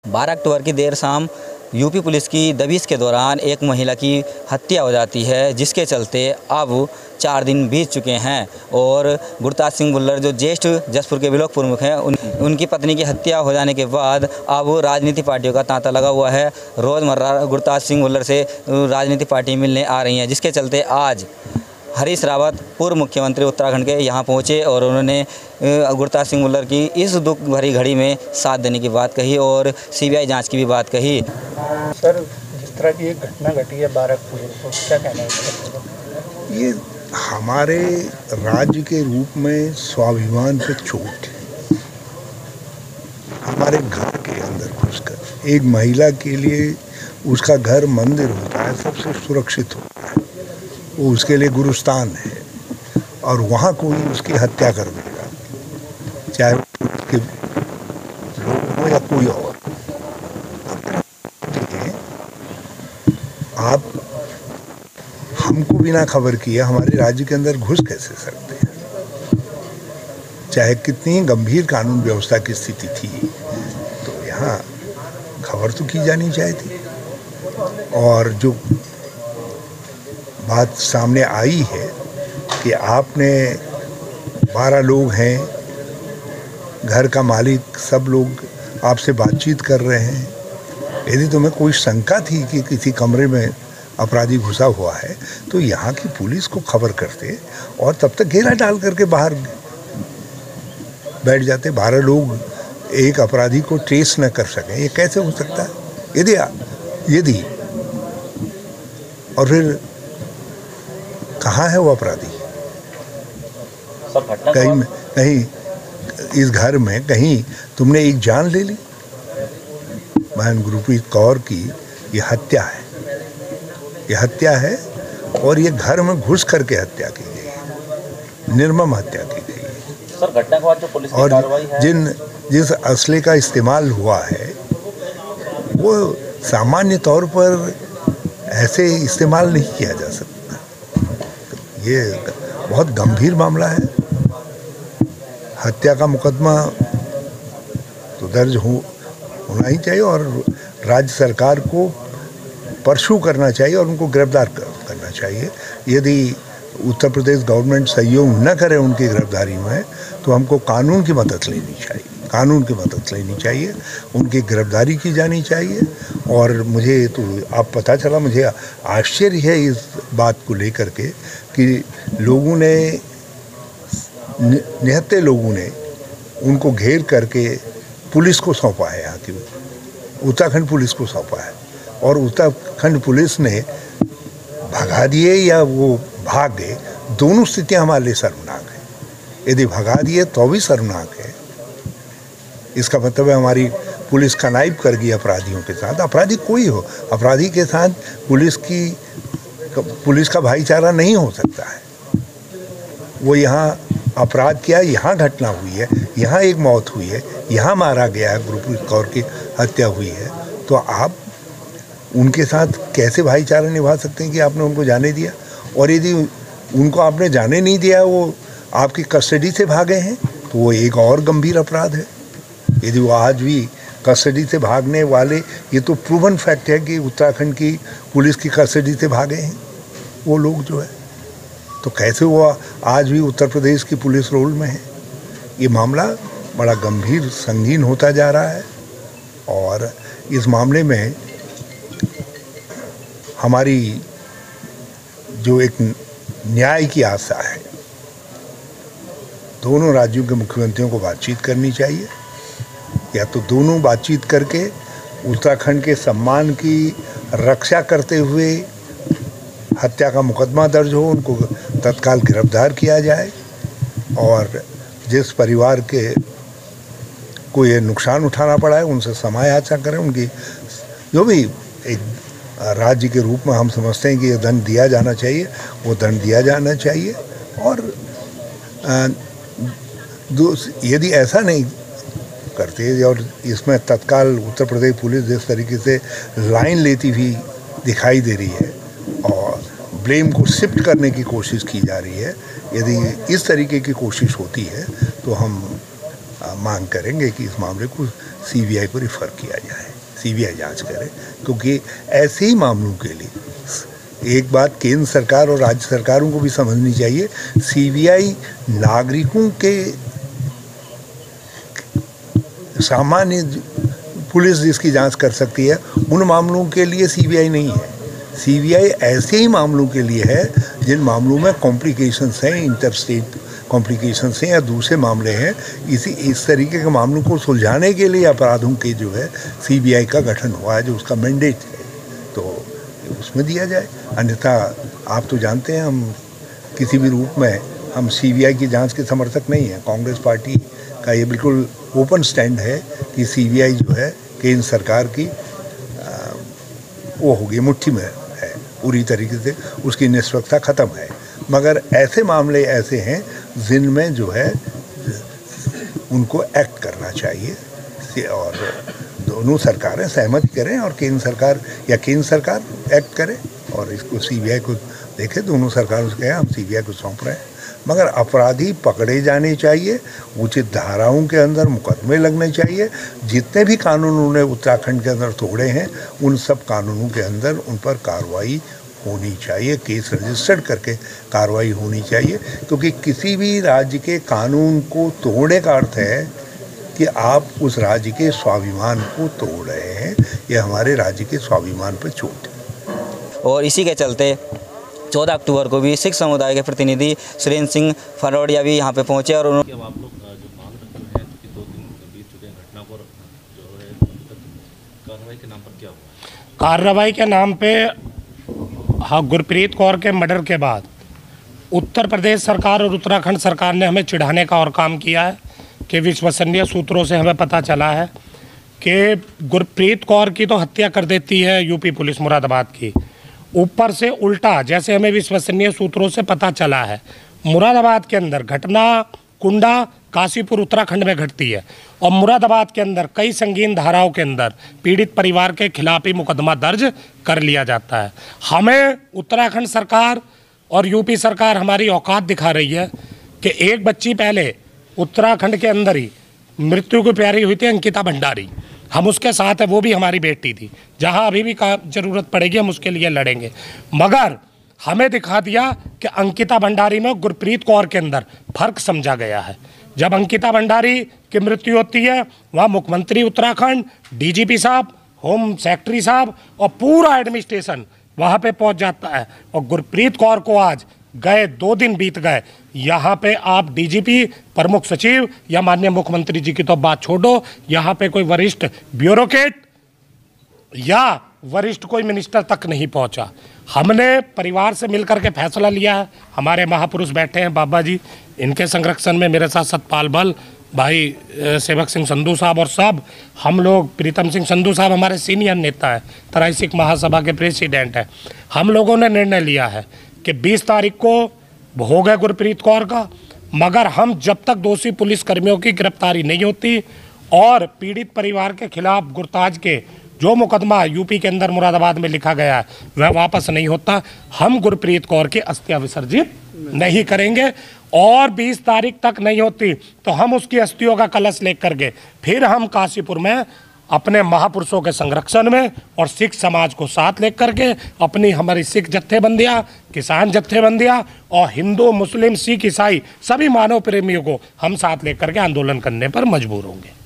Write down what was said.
12 अक्टूबर की देर शाम UP police की दबिश के दौरान एक महिला की हत्या हो जाती है, जिसके चलते अब 4 दिन बीत चुके हैं और गुरताज सिंह भुल्लर जो ज्येष्ठ जसपुर के ब्लॉक प्रमुख हैं उनकी पत्नी की हत्या हो जाने के बाद अब राजनीतिक पार्टियों का तांता लगा हुआ है। रोज़मर्रा गुरताज सिंह भुल्लर से राजनीतिक पार्टी मिलने आ रही हैं, जिसके चलते आज हरीश रावत पूर्व मुख्यमंत्री उत्तराखंड के यहाँ पहुँचे और उन्होंने गुरताज सिंह भुल्लर की इस दुख भरी घड़ी में साथ देने की बात कही और सीबीआई जांच की भी बात कही। सर, जिस तरह की एक घटना घटी है 12 अक्टूबर को, क्या कहना है? ये हमारे राज्य के रूप में स्वाभिमान पे चोट है। हमारे घर के अंदर घुसकर एक महिला के लिए उसका घर मंदिर होता है, सबसे सुरक्षित होता है, वो उसके लिए गुरुस्थान है और वहाँ कोई उसकी हत्या कर देगा, चाहे उसके लोग हो या कोई और। आप हमको बिना खबर किए हमारे राज्य के अंदर घुस कैसे सकते हैं? चाहे कितनी गंभीर कानून व्यवस्था की स्थिति थी, तो यहाँ खबर तो की जानी चाहिए थी। और जो बात सामने आई है कि आपने 12 लोग हैं, घर का मालिक, सब लोग आपसे बातचीत कर रहे हैं। यदि तुम्हें कोई शंका थी कि किसी कमरे में अपराधी घुसा हुआ है तो यहाँ की पुलिस को खबर करते और तब तक घेरा डाल करके बाहर बैठ जाते। 12 लोग एक अपराधी को ट्रेस न कर सकें, ये कैसे हो सकता है? यदि और फिर कहाँ है वो अपराधी? कहीं इस घर में कहीं तुमने एक जान ले ली। बहन गुरप्रीत कौर की ये हत्या है और ये घर में घुस करके हत्या की गई है, निर्मम हत्या की गई है। सर, घटना के बाद जो पुलिस की कार्रवाई है, जिस असले का इस्तेमाल हुआ है वो सामान्य तौर पर ऐसे इस्तेमाल नहीं किया जा सकता। तो ये बहुत गंभीर मामला है। हत्या का मुकदमा तो दर्ज होना ही चाहिए और राज्य सरकार को परसू करना चाहिए और उनको गिरफ्तार करना चाहिए। यदि उत्तर प्रदेश गवर्नमेंट सहयोग न करे उनकी गिरफ्तारी में, तो हमको कानून की मदद लेनी चाहिए, उनकी गिरफ्तारी की जानी चाहिए। और मुझे तो आप पता चला, मुझे आश्चर्य है इस बात को लेकर के कि लोगों ने, निहत्थे लोगों ने उनको घेर करके पुलिस को सौंपा है, यहाँ की उत्तराखंड पुलिस को सौंपा है और उत्तराखंड पुलिस ने भगा दिए या वो भाग गए, दोनों स्थितियाँ हमारे लिए शर्मनाक है। यदि भगा दिए तो भी शर्मनाक है। इसका मतलब है हमारी पुलिस कनाइब कर गई अपराधियों के साथ। अपराधी कोई हो, अपराधी के साथ पुलिस का भाईचारा नहीं हो सकता है। वो यहाँ अपराध किया, यहाँ घटना हुई है, यहाँ एक मौत हुई है, यहाँ मारा गया है, गुरप्रीत कौर की हत्या हुई है, तो आप उनके साथ कैसे भाईचारा निभा सकते हैं कि आपने उनको जाने दिया? और यदि उनको आपने जाने नहीं दिया, वो आपकी कस्टडी से भागे हैं, तो वो एक और गंभीर अपराध है। यदि वो आज भी कस्टडी से भागने वाले, ये तो प्रूवन फैक्ट है कि उत्तराखंड की पुलिस की कस्टडी से भागे हैं वो लोग जो है, तो कैसे वो आज भी उत्तर प्रदेश की पुलिस रोल में है? ये मामला बड़ा गंभीर, संगीन होता जा रहा है और इस मामले में हमारी जो एक न्याय की आशा है, दोनों राज्यों के मुख्यमंत्रियों को बातचीत करनी चाहिए, या तो दोनों बातचीत करके उत्तराखंड के सम्मान की रक्षा करते हुए हत्या का मुकदमा दर्ज हो, उनको तत्काल गिरफ्तार किया जाए और जिस परिवार के को ये नुकसान उठाना पड़ा है उनसे समायाचा करें। उनकी जो भी एक राज्य के रूप में हम समझते हैं कि ये दंड दिया जाना चाहिए, वो दंड दिया जाना चाहिए। और यदि ऐसा नहीं करते और इसमें तत्काल उत्तर प्रदेश पुलिस जिस तरीके से लाइन लेती हुई दिखाई दे रही है और ब्लेम को शिफ्ट करने की कोशिश की जा रही है, यदि इस तरीके की कोशिश होती है तो हम मांग करेंगे कि इस मामले को सीबीआई को रिफ़र किया जाए। सीबीआई जांच करे, क्योंकि ऐसे ही मामलों के लिए एक बात केंद्र सरकार और राज्य सरकारों को भी समझनी चाहिए, सीबीआई नागरिकों के सामान्य पुलिस जिसकी जांच कर सकती है उन मामलों के लिए सीबीआई नहीं है। सीबीआई ऐसे ही मामलों के लिए है जिन मामलों में कॉम्प्लिकेशंस हैं, इंटर स्टेट कॉम्प्लिकेशंस हैं या दूसरे मामले हैं। इस तरीके के मामलों को सुलझाने के लिए अपराधों के जो है सीबीआई का गठन हुआ है, जो उसका मैंडेट है, तो उसमें दिया जाए। अन्यथा आप तो जानते हैं हम किसी भी रूप में हम सीबीआई की जांच के समर्थक नहीं हैं। कांग्रेस पार्टी का ये बिल्कुल ओपन स्टैंड है कि सीबीआई जो है केंद्र सरकार की वो होगी मुट्ठी में है, पूरी तरीके से उसकी निष्पक्षता ख़त्म है। मगर ऐसे मामले ऐसे हैं जिनमें जो है उनको एक्ट करना चाहिए और दोनों सरकारें सहमति करें और केंद्र सरकार एक्ट करे और इसको सीबीआई को देखे। दोनों सरकारों से कहें हम सीबीआई को सौंप रहे हैं, मगर अपराधी पकड़े जाने चाहिए, उचित धाराओं के अंदर मुकदमे लगने चाहिए। जितने भी कानून उन्होंने उत्तराखंड के अंदर तोड़े हैं उन सब कानूनों के अंदर उन पर कार्रवाई होनी चाहिए, केस रजिस्टर्ड करके कार्रवाई होनी चाहिए, क्योंकि किसी भी राज्य के कानून को तोड़ने का अर्थ है कि आप उस राज्य के स्वाभिमान को तोड़ रहे हैं। यह हमारे राज्य के स्वाभिमान पर चोट है। और इसी के चलते 14 अक्टूबर को भी सिख समुदाय के प्रतिनिधि सुरेंद्र सिंह फरोड़िया भी यहाँ पे पहुँचे और उन्होंने आप लोग जो मांग रखते हैं कि 2 दिन बीत चुके हैं घटना पर, जो है कार्रवाई के नाम पर क्या हुआ? कार्रवाई के नाम पे हाँ, गुरप्रीत कौर के मर्डर के बाद उत्तर प्रदेश सरकार और उत्तराखंड सरकार ने हमें चिढ़ाने का और काम किया है कि विश्वसनीय सूत्रों से हमें पता चला है कि गुरप्रीत कौर की तो हत्या कर देती है यूपी पुलिस मुरादाबाद की, ऊपर से उल्टा जैसे हमें विश्वसनीय सूत्रों से पता चला है मुरादाबाद के अंदर घटना कुंडा काशीपुर उत्तराखंड में घटती है और मुरादाबाद के अंदर कई संगीन धाराओं के अंदर पीड़ित परिवार के खिलाफ ही मुकदमा दर्ज कर लिया जाता है। हमें उत्तराखंड सरकार और यूपी सरकार हमारी औकात दिखा रही है कि एक बच्ची पहले उत्तराखंड के अंदर ही मृत्यु को प्यारी हुई थी, अंकिता भंडारी, हम उसके साथ है, वो भी हमारी बेटी थी। जहां अभी भी जरूरत पड़ेगी हम उसके लिए लड़ेंगे, मगर हमें दिखा दिया कि अंकिता भंडारी में गुरप्रीत कौर के अंदर फर्क समझा गया है। जब अंकिता भंडारी की मृत्यु होती है वहाँ मुख्यमंत्री उत्तराखंड, डीजीपी साहब, होम सेक्रेटरी साहब और पूरा एडमिनिस्ट्रेशन वहाँ पे पहुँच जाता है। और गुरप्रीत कौर को आज गए 2 दिन बीत गए, यहाँ पे आप डीजीपी, प्रमुख सचिव या माननीय मुख्यमंत्री जी की तो बात छोड़ो, यहाँ पे कोई वरिष्ठ ब्यूरोक्रेट या वरिष्ठ कोई मिनिस्टर तक नहीं पहुंचा। हमने परिवार से मिलकर के फैसला लिया है। हमारे महापुरुष बैठे हैं बाबा जी, इनके संरक्षण में मेरे साथ सतपाल बल भाई, सेवक सिंह संधू साहब और सब हम लोग, प्रीतम सिंह संधू साहब हमारे सीनियर नेता है, तराई सिख महासभा के प्रेसिडेंट है। हम लोगों ने निर्णय लिया है कि 20 तारीख को भोग है गुरप्रीत कौर का, मगर हम जब तक दोषी पुलिस कर्मियों की गिरफ्तारी नहीं होती और पीड़ित परिवार के खिलाफ गुरताज के जो मुकदमा यूपी के अंदर मुरादाबाद में लिखा गया है वह वापस नहीं होता, हम गुरप्रीत कौर की अस्थियां विसर्जित नहीं करेंगे। और 20 तारीख तक नहीं होती तो हम उसकी अस्थियों का कलश लेकर के फिर हम काशीपुर में अपने महापुरुषों के संरक्षण में और सिख समाज को साथ लेकर के अपनी हमारी सिख जत्थेबंदियाँ, किसान जत्थेबंदियाँ और हिंदू, मुस्लिम, सिख, ईसाई सभी मानव प्रेमियों को हम साथ लेकर के आंदोलन करने पर मजबूर होंगे।